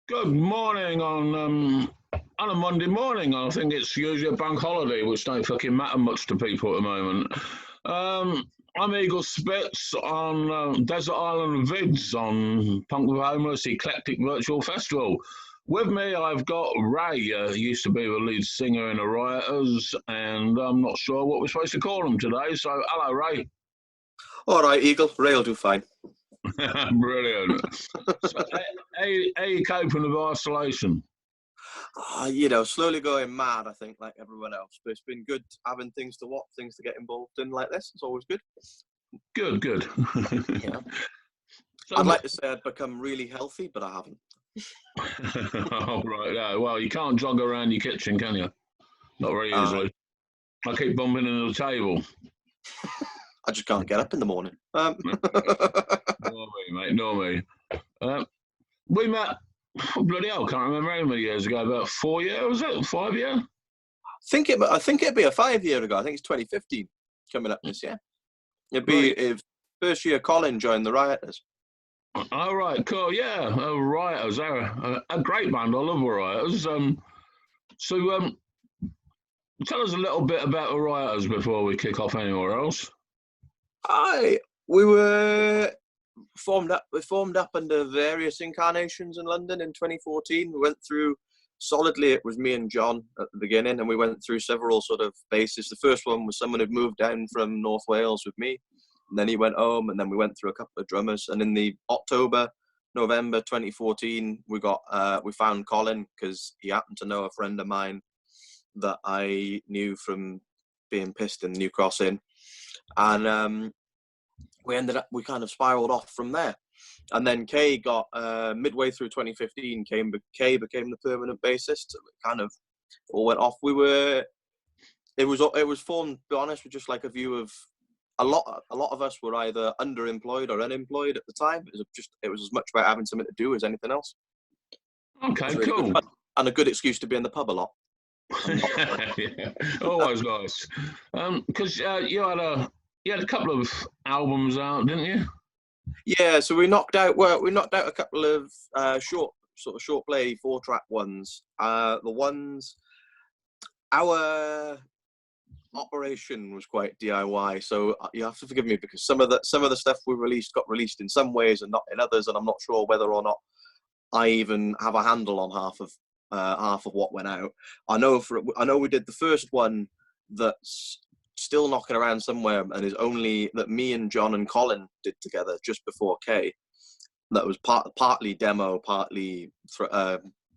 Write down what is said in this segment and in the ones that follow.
Good morning on a Monday morning. I think it's usually a bank holiday, which don't fucking matter much to people at the moment. I'm Eagle Spitz on Desert Island Vids on Punk with Homeless Eclectic Virtual Festival. With me, I've got Ray. He used to be the lead singer in the Rioters, and I'm not sure what we're supposed to call him today. So, hello, Ray. All right, Eagle. Ray will do fine. Brilliant. So, how you coping with isolation? Slowly going mad, I think, like everyone else. But it's been good having things to watch, things to get involved in like this. It's always good. Good. Yeah. So, I'd like to say I'd become really healthy, but I haven't. Oh, right. Yeah. Well, you can't jog around your kitchen, can you? Not very easily. I keep bumping into the table. I just can't get up in the morning. Nor me, mate. Nor me. We met, bloody hell, I can't remember how many years ago. About 4 years, was it? 5 years? I think it'd be a 5 year ago. I think it's 2015 coming up this year. It'd be if first year Colin joined the Rioters. Oh, right, cool. Yeah, Rioters. They're a great band. I love the Rioters. So tell us a little bit about the Rioters before we kick off anywhere else. We were formed up under various incarnations in London in 2014. We went through solidly. It was me and John at the beginning, and we went through several sort of bases. The first one was someone who'd moved down from North Wales with me, and then he went home, and then we went through a couple of drummers. And in the November 2014, we found Colin because he happened to know a friend of mine that I knew from being pissed in New Crossing, and we kind of spiraled off from there. And then Kay got midway through 2015. Kay became the permanent bassist. So it kind of all went off. It was formed, to be honest, with just like a view of a lot of us were either underemployed or unemployed at the time. It was as much about having something to do as anything else. Okay, really cool. And a good excuse to be in the pub a lot. Yeah, always nice. Because you had a couple of albums out, didn't you? Yeah, so we knocked out a couple of short play 4-track ones. Our operation was quite DIY, so you have to forgive me because some of the stuff we released got released in some ways and not in others, and I'm not sure whether or not I even have a handle on half of what went out. I know we did the first one that's still knocking around somewhere and is only that me and John and Colin did together just before K. That was partly demo, partly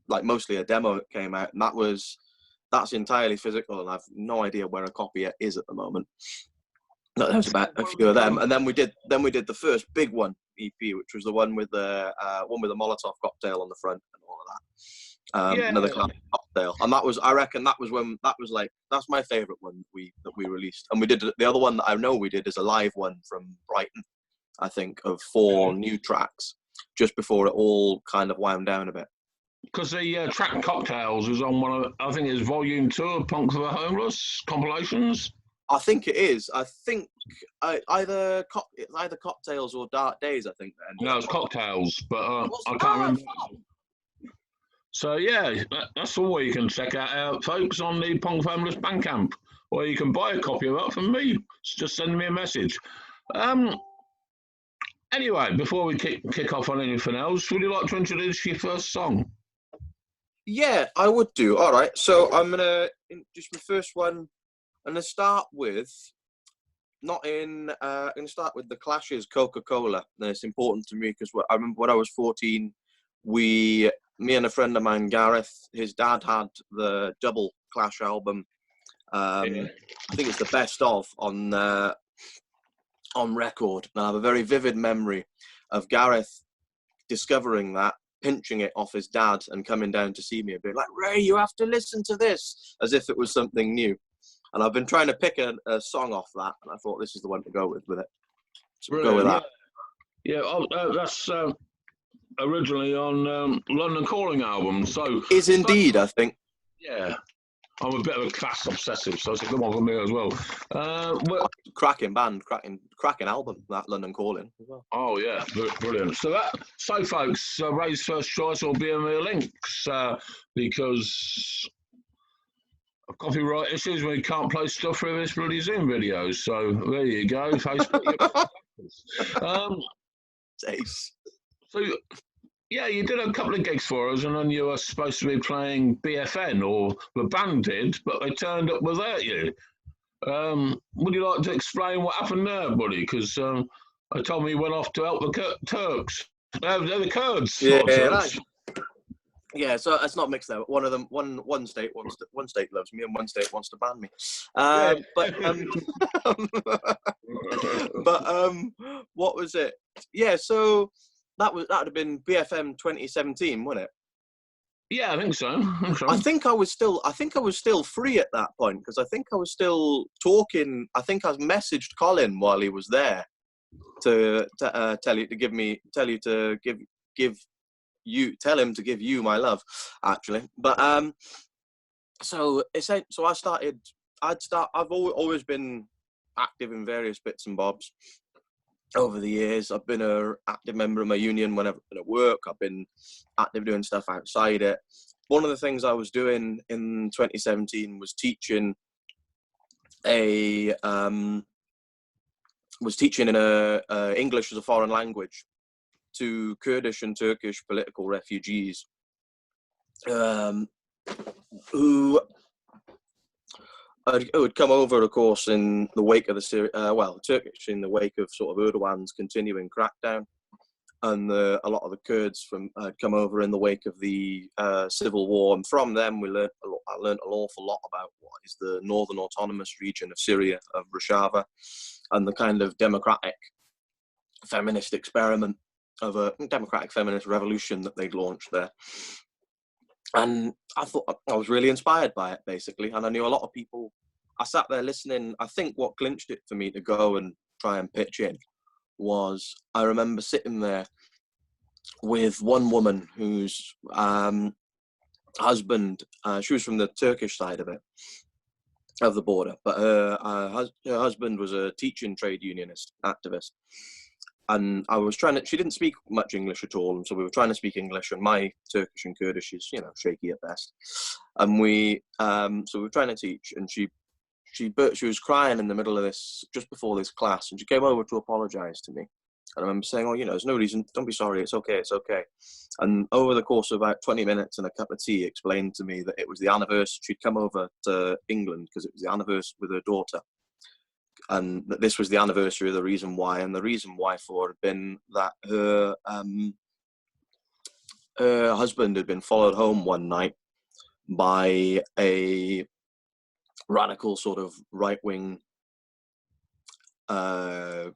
like mostly a demo that came out, and that's entirely physical, and I've no idea where a copy is at the moment. That was about a few of them, and then we did the first big one EP, which was the one with the Molotov cocktail on the front and all of that. Another classic cocktail, and that's my favorite one that we released. And we did the other one that I know we did is a live one from Brighton, I think, of 4 new tracks just before it all kind of wound down a bit. Because the track Cocktails was on one of, I think it's volume 2 of Punk for the Homeless compilations. I think it is. I think either Cocktails or Dark Days, I think. No, it's Cocktails, but I can't remember. So yeah, that's all you can check out, folks, on the Punk for the Homeless Bandcamp, or you can buy a copy of that from me. Just send me a message. Anyway, before we kick off on anything else, would you like to introduce your first song? Yeah, I would do. All right, so I'm gonna introduce my first one. I'm gonna start with I'm gonna start with the Clash's Coca-Cola. And it's important to me because I remember when I was 14, me and a friend of mine, Gareth, his dad had the double Clash album. I think it's the best of on record. And I have a very vivid memory of Gareth discovering that, pinching it off his dad and coming down to see me and being like, "Ray, you have to listen to this," as if it was something new. And I've been trying to pick a song off that, and I thought this is the one to go with it. So we'll go with that. Yeah, that's originally on London Calling album. So is indeed, I think. Yeah, I'm a bit of a Clash obsessive, so it's a good one for me as well. cracking band, cracking album, that London Calling as well. Oh yeah, brilliant. So folks, Ray's first choice will be in the links because of copyright issues. We can't play stuff through this bloody Zoom video. So there you go, Facebook. Ace. So yeah, you did a couple of gigs for us, and then you were supposed to be playing BFN, or the band did, but they turned up without you. Would you like to explain what happened there, buddy? Because they told me you went off to help the Turks. They're the Kurds. Yeah, Turks. Yeah. So it's not mixed up. One of them, one state loves me, and one state wants to ban me. What was it? Yeah. So that would have been BFM 2017, wouldn't it? Yeah, I think so. I think I was still free at that point, because I think I was still talking. I think I messaged Colin while he was there to tell him to give you my love, actually. But I've always been active in various bits and bobs over the years. I've been an active member of my union whenever I've been at work. I've been active doing stuff outside it. One of the things I was doing in 2017 was teaching English as a foreign language to Kurdish and Turkish political refugees who had come over, of course, in the wake of the Turkish, in the wake of sort of Erdogan's continuing crackdown, and a lot of the Kurds had come over in the wake of the civil war. And from them, I learned an awful lot about what is the northern autonomous region of Syria, of Rojava, and the kind of democratic feminist experiment of a democratic feminist revolution that they'd launched there. And I thought I was really inspired by it, basically. And I knew a lot of people. I sat there listening. I think what clinched it for me to go and try and pitch in was, I remember sitting there with one woman whose husband, she was from the Turkish side of the border, but her husband was a teaching trade unionist activist. And she didn't speak much English at all, and so we were trying to speak English, and my Turkish and Kurdish is, shaky at best. And so we were trying to teach, and she was crying in the middle of this, just before this class, and she came over to apologise to me. And I remember saying, there's no reason, don't be sorry, it's okay. And over the course of about 20 minutes and a cup of tea, explained to me that it was the anniversary, she'd come over to England because it was the anniversary with her daughter. And that this was the anniversary of the reason why, and the reason why for had been that her husband had been followed home one night by a radical sort of right-wing death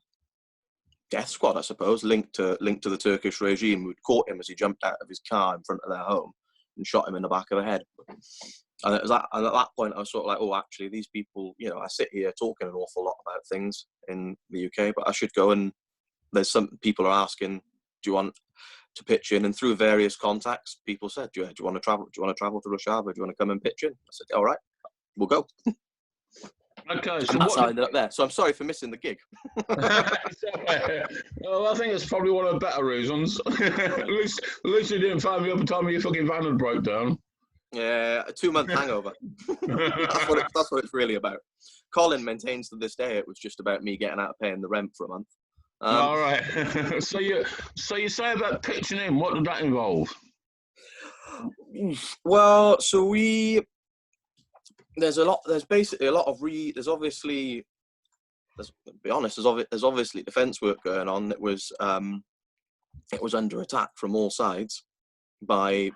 squad, I suppose, linked to the Turkish regime, who'd caught him as he jumped out of his car in front of their home and shot him in the back of the head. And at that point, I was sort of like, actually, these people, I sit here talking an awful lot about things in the UK, but I should go, and there's some people are asking, do you want to pitch in? And through various contacts, people said, do you want to travel? Do you want to travel to Rojava? Do you want to come and pitch in? I said, all right, we'll go. Okay, so and that's how I ended up there. So I'm sorry for missing the gig. Well, I think it's probably one of the better reasons. at least you didn't find me up and tell me your fucking van had broke down. Yeah, a 2-month hangover. That's what it's really about. Colin maintains to this day it was just about me getting out of paying the rent for a month. All right. So you say about pitching in. What did that involve? Well, so there's basically a lot of there's obviously defence work going on. It was under attack from all sides by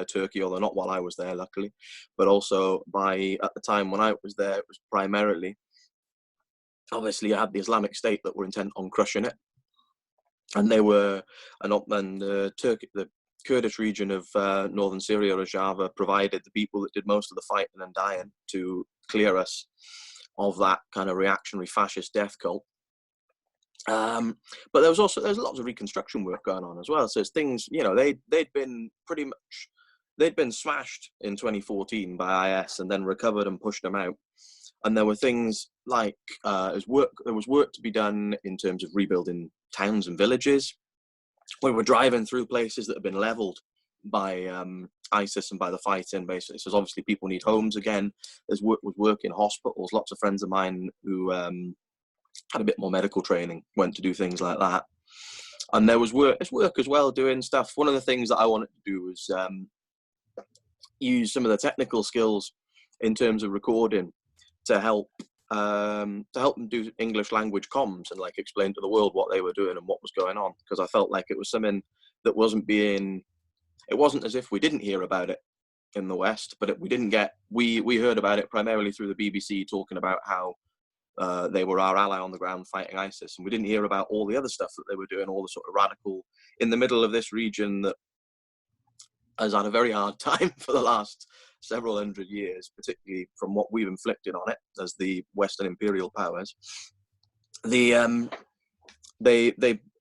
Turkey, although not while I was there, luckily, but also at the time when I was there, it was primarily, obviously, you had the Islamic State that were intent on crushing it, and the Kurdish region of northern Syria, Rojava, provided the people that did most of the fighting and dying to clear us of that kind of reactionary fascist death cult. But there's lots of reconstruction work going on as well. So it's things, they'd been smashed in 2014 by IS and then recovered and pushed them out. And there were things like there was work to be done in terms of rebuilding towns and villages. We were driving through places that had been leveled by ISIS and by the fighting, basically. So obviously people need homes again. There's work in hospitals. Lots of friends of mine who had a bit more medical training went to do things like that. And there was work as well, doing stuff. One of the things that I wanted to do was use some of the technical skills in terms of recording to help them do English language comms and like explain to the world what they were doing and what was going on, because I felt like it was something that it wasn't as if we didn't hear about it in the West, but we heard about it primarily through the BBC talking about how they were our ally on the ground fighting ISIS, and we didn't hear about all the other stuff that they were doing, all the sort of radical in the middle of this region that has had a very hard time for the last several hundred years, particularly from what we've inflicted on it as the Western imperial powers. They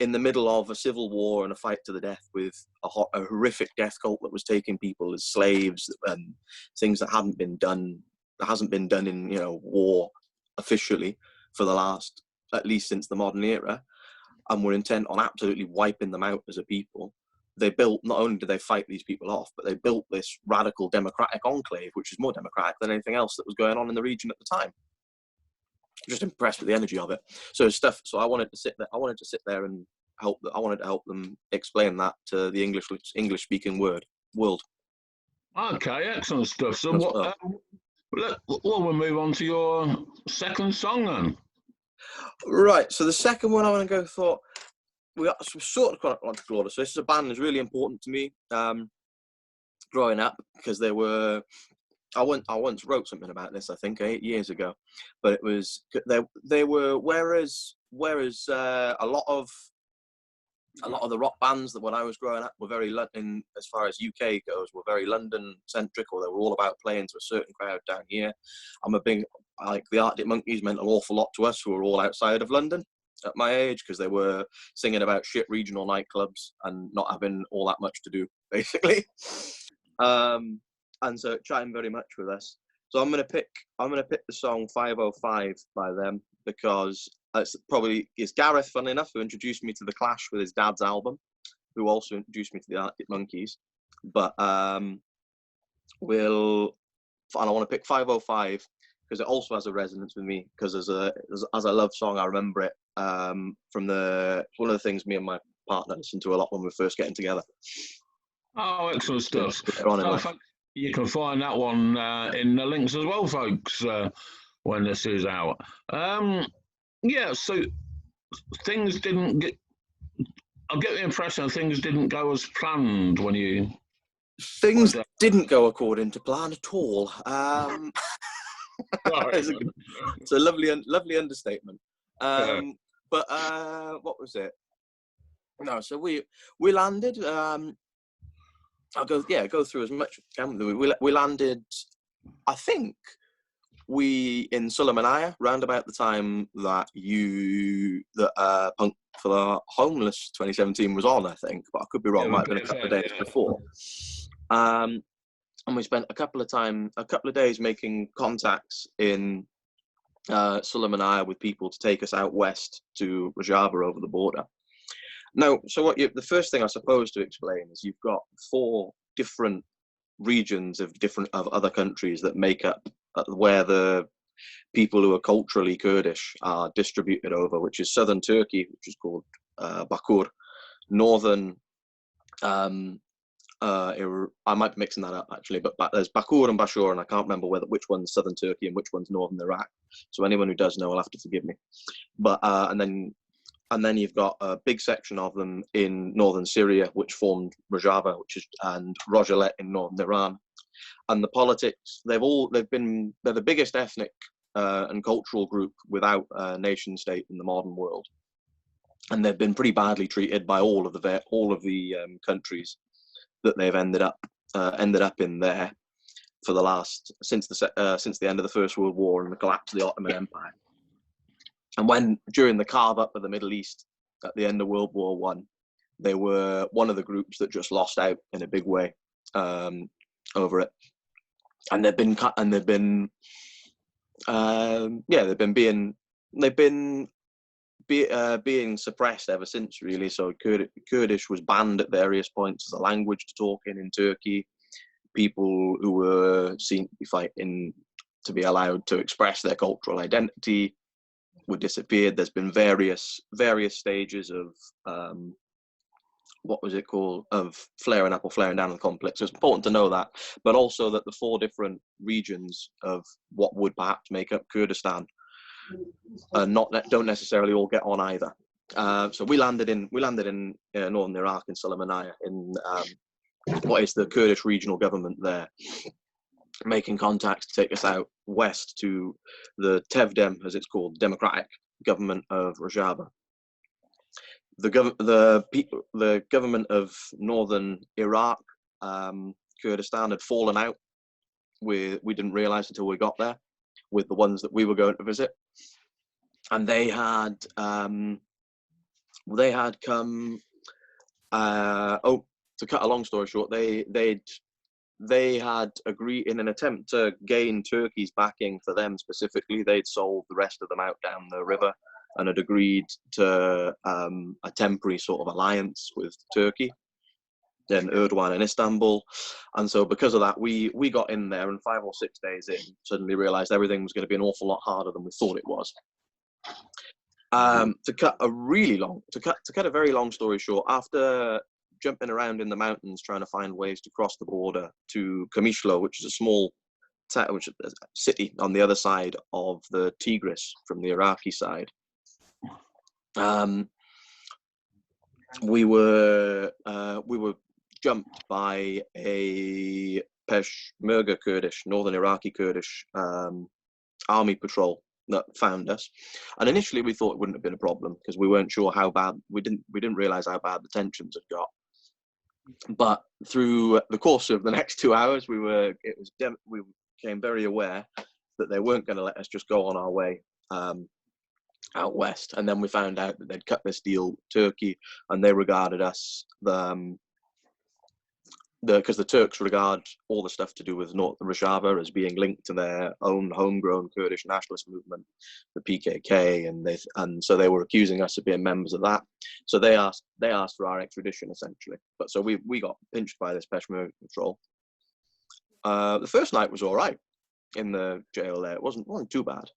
in the middle of a civil war and a fight to the death with a horrific death cult that was taking people as slaves, and things that hasn't been done in war officially for the last, at least since the modern era, and were intent on absolutely wiping them out as a people. They built, not only did they fight these people off, but they built this radical democratic enclave, which is more democratic than anything else that was going on in the region at the time. Just impressed with the energy of it. So I wanted to sit there and help. I wanted to help them explain that to the English speaking world. Okay, excellent stuff. So we'll move on to your second song then. Right. So the second one I want to go for, we sort of chronological order. So this is a band that's really important to me growing up, because they were. I once wrote something about this, I think 8 years ago, but it was they were whereas a lot of the rock bands that when I was growing up were very London, as far as UK goes, were very London centric, or they were all about playing to a certain crowd down here. I'm a big, like the Arctic Monkeys meant an awful lot to us, who were all outside of London at my age, because they were singing about shit regional nightclubs and not having all that much to do, basically. And so it chimed very much with us. So I'm gonna pick the song 505 by them, because it's Gareth, funnily enough, who introduced me to The Clash with his dad's album, who also introduced me to the Arctic Monkeys. But I want to pick 505 because it also has a resonance with me, because as a love song, I remember it from one of the things me and my partner listened to a lot when we were first getting together. Oh, excellent stuff. You can find that one in the links as well, folks, when this is out. Yeah, so things didn't get... I get the impression things didn't go as planned when you... Things didn't go according to plan at all. It's a lovely understatement. But what was it? No, so we landed... I'll go through as much as we landed, I think, in Sulaymaniyah, round about the time that Punk for the Homeless 2017 was on, I think, but I could be wrong. It might have been a couple of days before. And we spent a couple of days making contacts in Sulaymaniyah with people to take us out west to Rojava over the border. Now, so the first thing I suppose to explain is you've got 4 different regions of other countries that make up where the people who are culturally Kurdish are distributed over, which is southern Turkey, which is called Bakur, northern. I might be mixing that up actually, but there's Bakur and Bashur, and I can't remember which one's southern Turkey and which one's northern Iraq. So anyone who does know will have to forgive me. But and then you've got a big section of them in northern Syria, which formed Rojava, and Rojalet in northern Iran. And the politics, they're the biggest ethnic and cultural group without a nation state in the modern world, and they've been pretty badly treated by all of the countries that they've ended up in there for the last since the end of the First World War and the collapse of the Ottoman Empire. And during the carve up of the Middle East at the end of World War One, they were one of the groups that just lost out in a big way over it. And they've been Yeah, they've been being suppressed ever since, really. So Kurdish was banned at various points as a language to talk in Turkey. People who were seen to be fighting to be allowed to express their cultural identity were disappeared. There's been various stages of what was it called, of flaring up or flaring down of the conflict. So it's important to know that, but also that the 4 different regions of what would perhaps make up Kurdistan don't necessarily all get on either. So we landed in northern Iraq in Sulaymaniyah, in what is the Kurdish regional government there, making contacts to take us out west to the Tevdem, as it's called, Democratic Government of Rojava. The government of northern Iraq, Kurdistan, had fallen out we didn't realize until we got there, with the ones that we were going to visit, and they had come. To cut a long story short, they had agreed, in an attempt to gain Turkey's backing for them specifically. They'd sold the rest of them out down the river and had agreed to a temporary sort of alliance with Turkey, then Erdogan in Istanbul. And so because of that, we got in there, and 5 or 6 days in, suddenly realized everything was going to be an awful lot harder than we thought it was. To cut a very long story short, after jumping around in the mountains trying to find ways to cross the border to Kamishlo, which is a small city on the other side of the Tigris from the Iraqi side, we were jumped by a Peshmerga Kurdish, northern Iraqi Kurdish army patrol that found us. And initially we thought it wouldn't have been a problem because we weren't sure how bad, we didn't realize how bad the tensions had got. But through the course of the next 2 hours, we became very aware that they weren't going to let us just go on our way out west. And then we found out that they'd cut this deal with Turkey, and they regarded us because the Turks regard all the stuff to do with North Rojava as being linked to their own homegrown Kurdish nationalist movement, the PKK, and so they were accusing us of being members of that. So they asked for our extradition, essentially. But so we got pinched by this Peshmerga patrol. The first night was all right in the jail there. It wasn't too bad.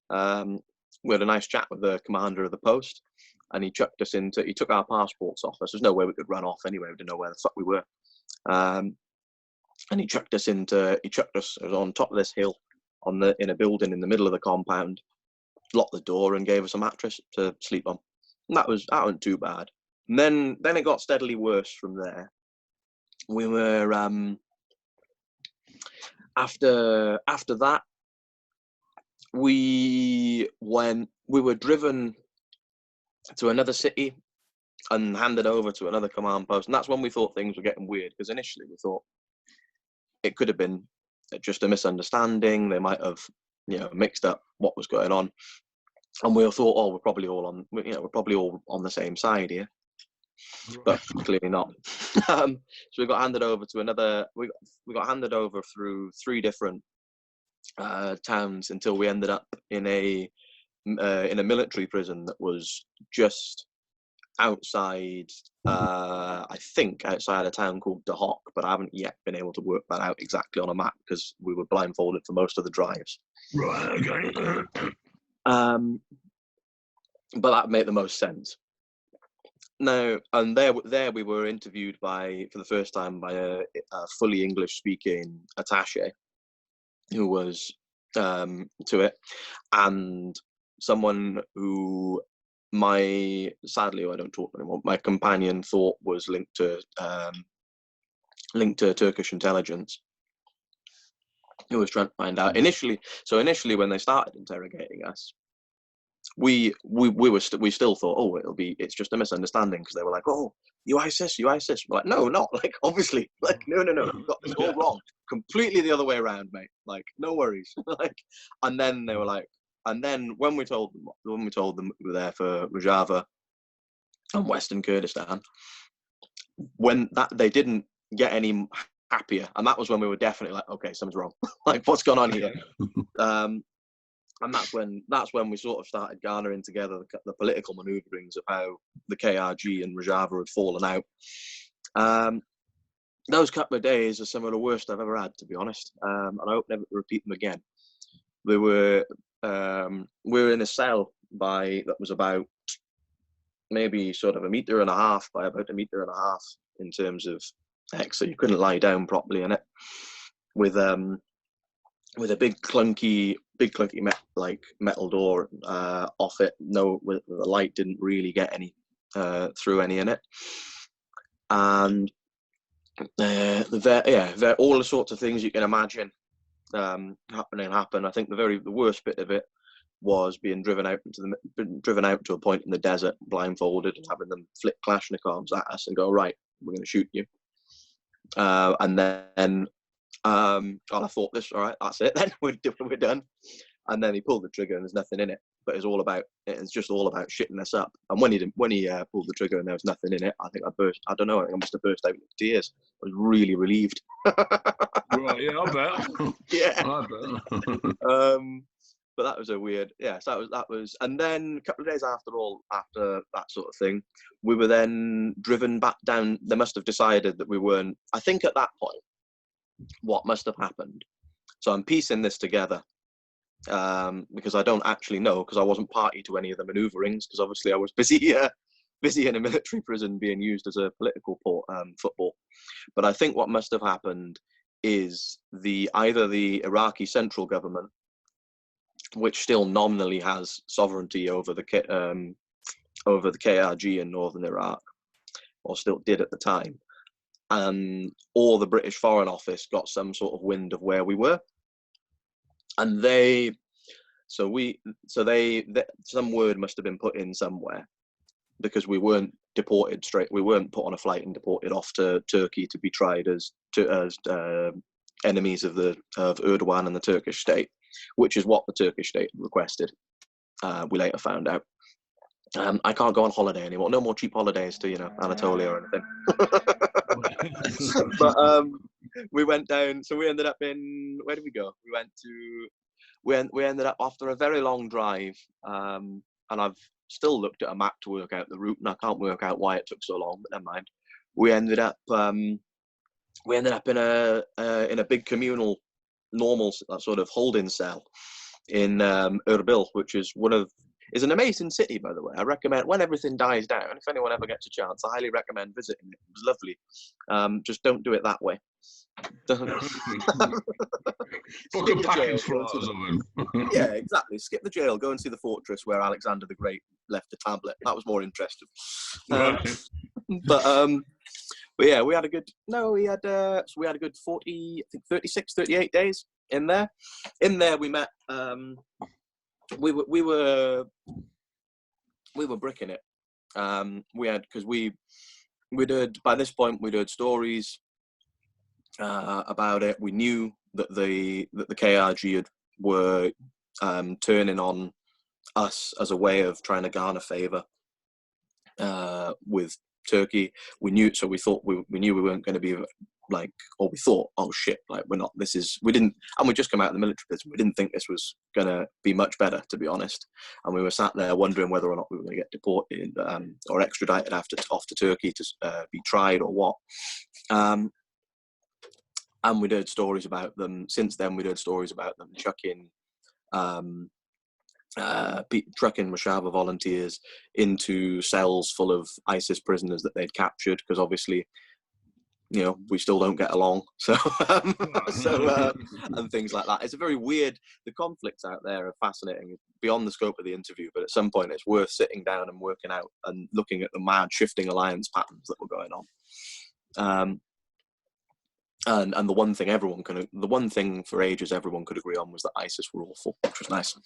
We had a nice chat with the commander of the post, and he took our passports off us. There's no way we could run off anyway. We didn't know where the fuck we were. And he chucked us it was on top of this hill in a building in the middle of the compound, locked the door and gave us a mattress to sleep on. And that wasn't too bad. And then it got steadily worse from there. We were after that we were driven to another city and handed over to another command post. And that's when we thought things were getting weird, because initially we thought it could have been just a misunderstanding. They might have, mixed up what was going on. And we thought, oh, we're probably all on the same side here. But clearly not. So we got handed over to we got handed over through 3 different towns until we ended up in a military prison that was just outside, I think outside a town called Dahok, but I haven't yet been able to work that out exactly on a map because we were blindfolded for most of the drives. Right, okay. But that made the most sense. Now, and there we were interviewed for the first time by a fully English-speaking attaché who was to it, and someone who sadly I don't talk anymore, my companion thought was linked to Turkish intelligence, who was trying to find out initially when they started interrogating us, we still thought, oh, it's just a misunderstanding, because they were like, oh, you ISIS. We're like, no, not like, obviously, like, no, you've got this all wrong, completely the other way around, mate, like, no worries. Like, and then they were like, and then when we told them we were there for Rojava and Western Kurdistan, when that they didn't get any happier, and that was when we were definitely like, okay, something's wrong. Like, what's going on here? And that's when we sort of started garnering together the political manoeuvrings of how the KRG and Rojava had fallen out. Those couple of days are some of the worst I've ever had, to be honest. And I hope never to repeat them again. We were in a cell that was about maybe sort of 1.5 meters by about 1.5 meters in terms of X, so you couldn't lie down properly in it. With a big clunky metal door off it. No, the light didn't really get any through any in it, and all the sorts of things you can imagine happen. I think the worst bit of it was being driven out to a point in the desert, blindfolded, and having them flick Kalashnikovs at us and go, right, we're going to shoot you. And then I thought, this, all right, that's it. Then we're done. And then he pulled the trigger, and there's nothing in it. But it's just all about shitting us up. And when he pulled the trigger and there was nothing in it, I think I burst. I don't know. I think I must have burst out into tears. I was really relieved. Right, yeah, I bet. Yeah. I bet. But that was a weird, yeah. So that was, and then a couple of days after that sort of thing, we were then driven back down. They must have decided that we weren't. I think at that point, what must have happened. So I'm piecing this together because I don't actually know, because I wasn't party to any of the manoeuvrings, because obviously I was busy in a military prison being used as a political football. But I think what must have happened is either the Iraqi central government, which still nominally has sovereignty over the KRG in northern Iraq, or still did at the time, or the British Foreign Office got some sort of wind of where we were, and some word must have been put in somewhere, because we weren't deported straight. We weren't put on a flight and deported off to Turkey to be tried as enemies of Erdogan and the Turkish state, which is what the Turkish state requested. We later found out. I can't go on holiday anymore. No more cheap holidays to Anatolia or anything. But we went down. So we ended up in, where did we go? We ended up after a very long drive, and I've still looked at a map to work out the route, and I can't work out why it took so long. But never mind. We ended up in a big communal, normal sort of holding cell in Erbil, which is is an amazing city, by the way. I recommend, when everything dies down, if anyone ever gets a chance, I highly recommend visiting it. It was lovely. Just don't do it that way. Book a package flight or something. Yeah, exactly. Skip the jail, go and see the fortress where Alexander the Great left a tablet. That was more interesting. Right. But yeah, we had a good 40, I think 36, 38 days in there. In there we met, we were bricking it. By this point we'd heard stories about it. We knew that the KRG were turning on us as a way of trying to garner favour with Turkey. We knew we weren't going to be like, or we thought, oh shit, like we didn't, and we just come out of the military prison. We didn't think this was going to be much better, to be honest. And we were sat there wondering whether or not we were going to get deported or extradited off to Turkey to be tried or what. And we'd heard stories about them. Since then, we'd heard stories about them trucking Rojava volunteers into cells full of ISIS prisoners that they'd captured, because obviously, we still don't get along. So, and things like that. It's a very weird, the conflicts out there are fascinating beyond the scope of the interview, but at some point it's worth sitting down and working out and looking at the mad shifting alliance patterns that were going on. And the one thing for ages everyone could agree on was that ISIS were awful, which was nice.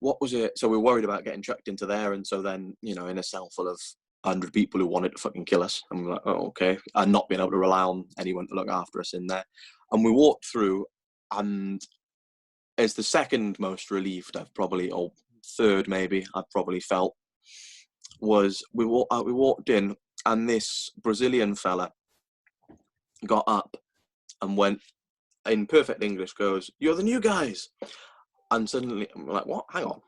What was it? So we were worried about getting chucked into there, and so then, in a cell full of 100 people who wanted to fucking kill us, and we're like, oh, okay, and not being able to rely on anyone to look after us in there. And we walked through, and it's the second most relieved I've probably, or third maybe, I've probably felt, was we walked in, and this Brazilian fella got up and went in perfect English goes, "You're the new guys." And suddenly I'm like, what? Hang on.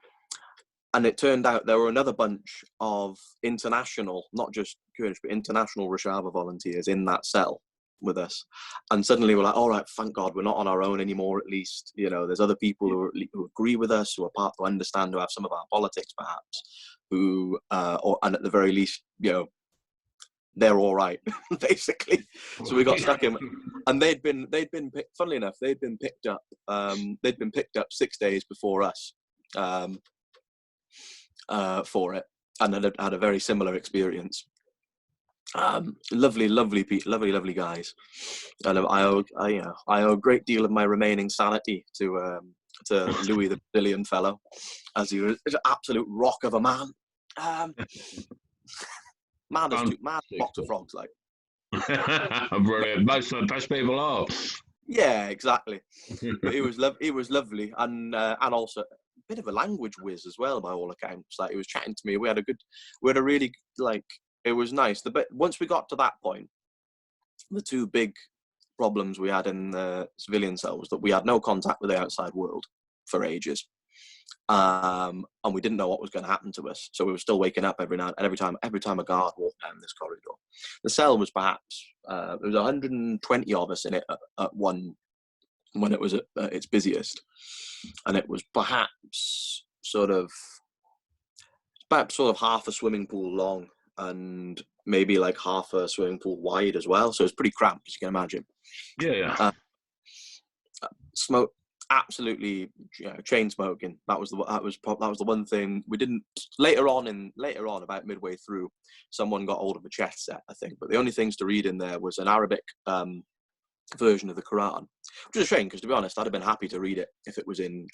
And it turned out there were another bunch of international, not just Kurdish, but international Rojava volunteers in that cell with us. And suddenly we're like, all right, thank God we're not on our own anymore, at least. You know, there's other people who agree with us, who are part, who understand, who have some of our politics perhaps, who, and at the very least, you know, they're all right, basically. So we got stuck in, and they'd been funnily enough, they'd been picked up 6 days before us, for it, and had a very similar experience. Lovely people, lovely guys, and I owe a great deal of my remaining sanity to Louis, the Brazilian fellow, as he was an absolute rock of a man. Mad box of frogs, like. Brilliant. Most of the best people are. Yeah, exactly. But he was lovely, and also a bit of a language whiz as well, by all accounts. Like, he was chatting to me. We had a really, like, it was nice. Once we got to that point, the two big problems we had in the civilian cell was that we had no contact with the outside world for ages. And we didn't know what was going to happen to us, so we were still waking up every night, and every time a guard walked down this corridor. The cell was perhaps there was 120 of us in it at one, when it was at its busiest, and it was perhaps sort of half a swimming pool long and maybe like half a swimming pool wide as well. So it's pretty cramped, as you can imagine. Yeah. Smoke. Absolutely, chain smoking. That was the one thing we didn't. Later on, about midway through, someone got hold of a chess set, I think. But the only things to read in there was an Arabic version of the Quran, which is a shame because, to be honest, I'd have been happy to read it if it was in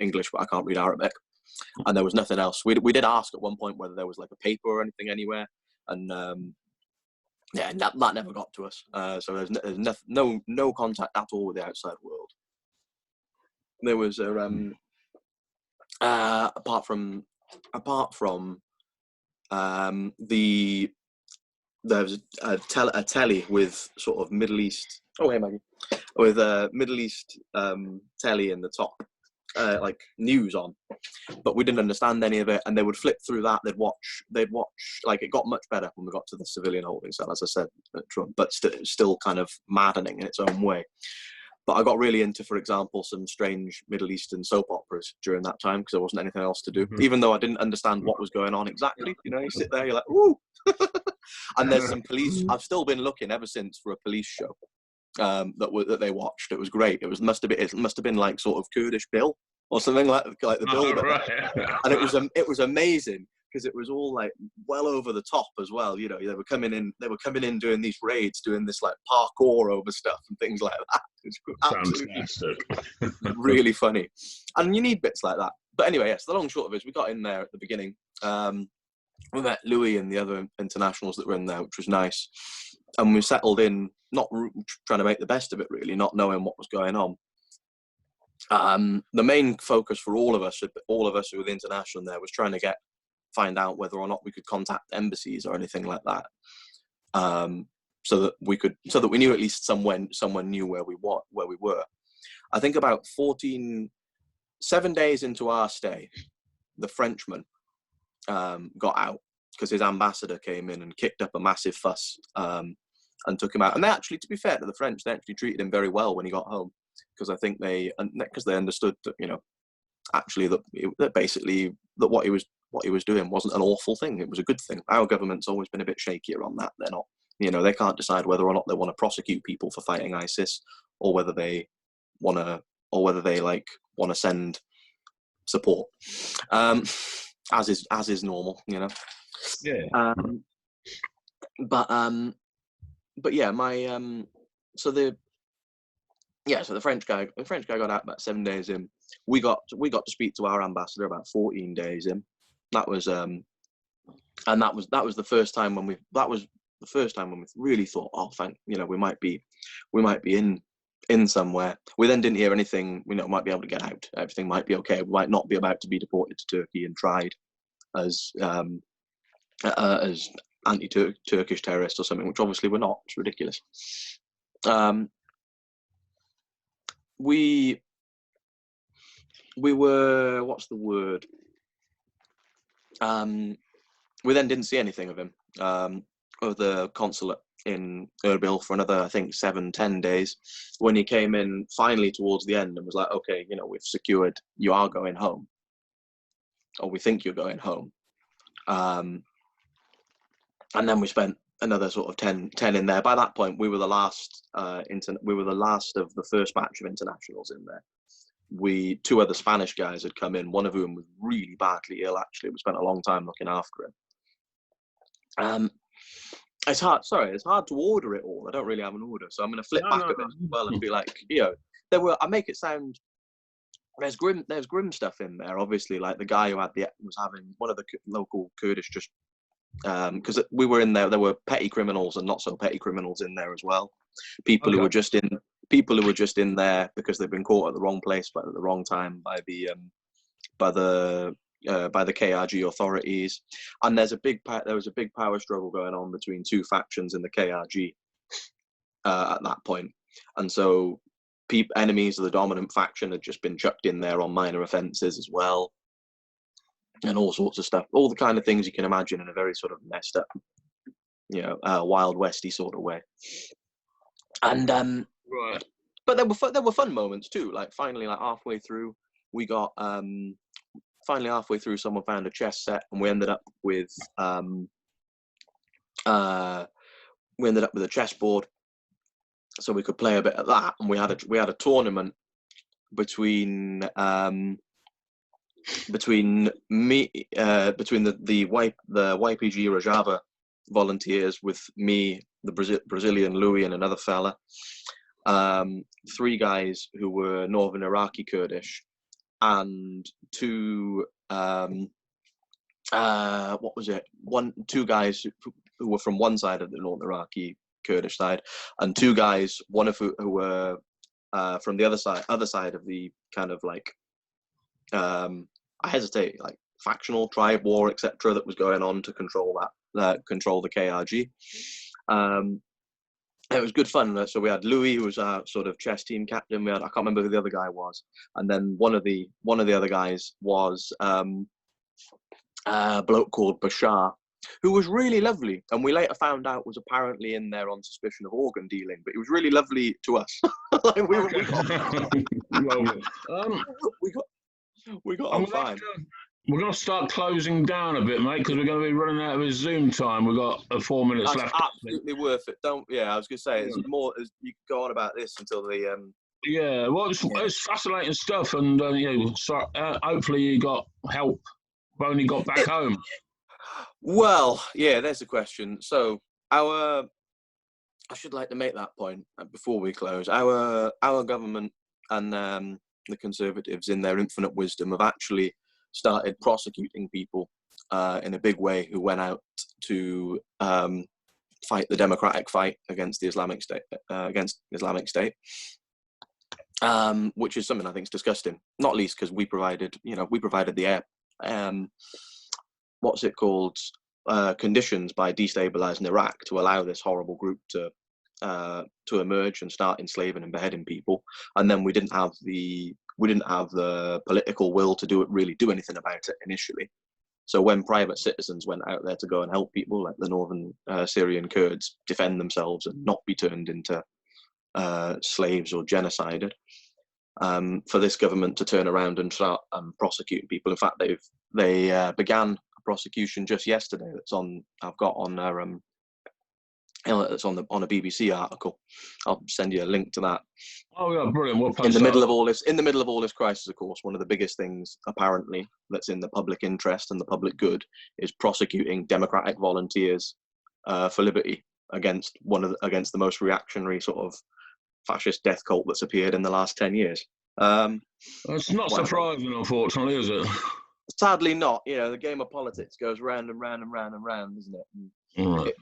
English, but I can't read Arabic, and there was nothing else. We did ask at one point whether there was like a paper or anything anywhere, and that never got to us. So there's no contact at all with the outside world. There was apart from there was a telly with sort of Middle East. Oh, hey Maggie, with Middle East telly in the top, like news on, but we didn't understand any of it. And they would flip through that. They'd watch. Like, it got much better when we got to the civilian holding cell, as I said, but still kind of maddening in its own way. But I got really into, for example, some strange Middle Eastern soap operas during that time because there wasn't anything else to do. Even though I didn't understand what was going on exactly, you know, you sit there, you're like, ooh. And there's some police. I've still been looking ever since for a police show that they watched. It was great. It must have been like sort of Kurdish Bill or something like the Bill. Oh, right. And it was amazing because it was all like well over the top as well. You know, they were coming in doing these raids, doing this like parkour over stuff and things like that. It's fantastic. Really funny, and you need bits like that. But anyway, yes, the long and short of it is we got in there at the beginning. We met Louis and the other internationals that were in there, which was nice, and we settled in, not trying to make the best of it, really, not knowing what was going on. The main focus for all of us who were the international there was trying to find out whether or not we could contact embassies or anything like that, so that we knew at least someone knew where we were. I think about 7 days into our stay, the Frenchman got out because his ambassador came in and kicked up a massive fuss and took him out. And they actually, to be fair to the French, they actually treated him very well when he got home, because I think they understood that, you know, actually that basically that what he was doing wasn't an awful thing. It was a good thing. Our government's always been a bit shakier on that. They're not, you know, they can't decide whether or not they want to prosecute people for fighting ISIS, or whether they want to send support, as is normal, you know. Yeah. But yeah, so the French guy got out about 7 days in. We got to speak to our ambassador about 14 days in. That was the first time when we really thought, oh, we might be in somewhere. We then didn't hear anything. We might be able to get out. Everything might be okay. We might not be about to be deported to Turkey and tried as anti-Turkish terrorists or something, which obviously we're not. It's ridiculous. we were, what's the word? We then didn't see anything of him, of the consulate in Erbil for another, I think, 7-10 days, when he came in finally towards the end and was like, okay, you know, we've secured, you are going home, or we think you're going home. And then we spent another sort of 10 in there. By that point, we were the last of the first batch of internationals in there. Two other Spanish guys had come in, one of whom was really badly ill, actually. We spent a long time looking after him. It's hard to order it all. I don't really have an order, so I'm going to flip back a bit as well and be like, you know, I make it sound, there's grim stuff in there, obviously, like the guy who was having one of the local Kurdish, just because we were in there were petty criminals and not so petty criminals in there as well. People who were just in there because they've been caught at the wrong place but at the wrong time by the KRG authorities. And there was a big power struggle going on between two factions in the KRG at that point, and so enemies of the dominant faction had just been chucked in there on minor offences as well, and all sorts of stuff, all the kind of things you can imagine in a very sort of messed up, you know, Wild Westy sort of way. And right. But there were fun moments too. Like finally, like halfway through, we got someone found a chess set, and we ended up with a chessboard, so we could play a bit of that. And we had a tournament between the YPG Rojava volunteers, with me, the Brazilian Louis, and another fella. 3 guys who were Northern Iraqi Kurdish, and 2 2 guys who were from one side of the Northern Iraqi Kurdish side, and 2 guys, one of who were from the other side of the kind of like I hesitate, like factional tribe war, etc., that was going on to control the KRG. It was good fun. So we had Louis, who was our sort of chess team captain. I can't remember who the other guy was, and then one of the other guys was a bloke called Bashar, who was really lovely, and we later found out was apparently in there on suspicion of organ dealing. But he was really lovely to us. Like we got on fine. We're going to start closing down a bit, mate, because we're going to be running out of his Zoom time. We've got 4 minutes That's left. Absolutely worth it. I was going to say, it's more. You could go on about this until the. Yeah, well, it's fascinating stuff, and hopefully you got help when you got back home. Well, yeah, there's a question. So I should like to make that point before we close. Our government and the Conservatives, in their infinite wisdom, have actually started prosecuting people in a big way who went out to fight the democratic fight against the Islamic State, which is something I think is disgusting. Not least because we provided the air, what's it called, conditions by destabilizing Iraq to allow this horrible group to emerge and start enslaving and beheading people, and then we didn't have the political will to do anything about it initially. So when private citizens went out there to go and help people, like the northern Syrian Kurds, defend themselves and not be turned into slaves or genocided, for this government to turn around and start prosecuting people. In fact, they began a prosecution just yesterday. I've got on their it's on a BBC article. I'll send you a link to that. Oh yeah, brilliant! In the middle of all this crisis, of course, one of the biggest things apparently that's in the public interest and the public good is prosecuting democratic volunteers for liberty against the most reactionary sort of fascist death cult that's appeared in the last 10 years. It's not surprising, unfortunately, is it? Sadly not. You know, the game of politics goes round and round and round and round, isn't it? Right.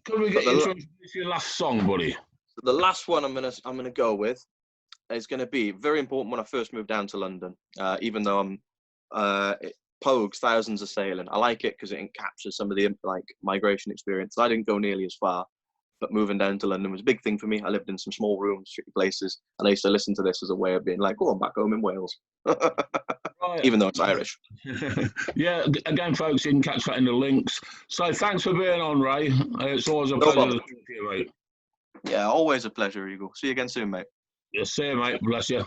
Could we get you to introduce your last song, buddy? The last one I'm gonna go with is gonna be very important. When I first moved down to London, even though it Pogues, Thousands Are Sailing. I like it because it captures some of the migration experience. I didn't go nearly as far, but moving down to London was a big thing for me. I lived in some small rooms, tricky places, and I used to listen to this as a way of being like, oh, I'm back home in Wales. Right. Even though it's Irish. Yeah, again, folks, you can catch that in the links. So thanks for being on, Ray. It's always a No pleasure problem. to talk to you, mate. Yeah, always a pleasure, Hugo. See you again soon, mate. Yeah, see you, mate. Bless you.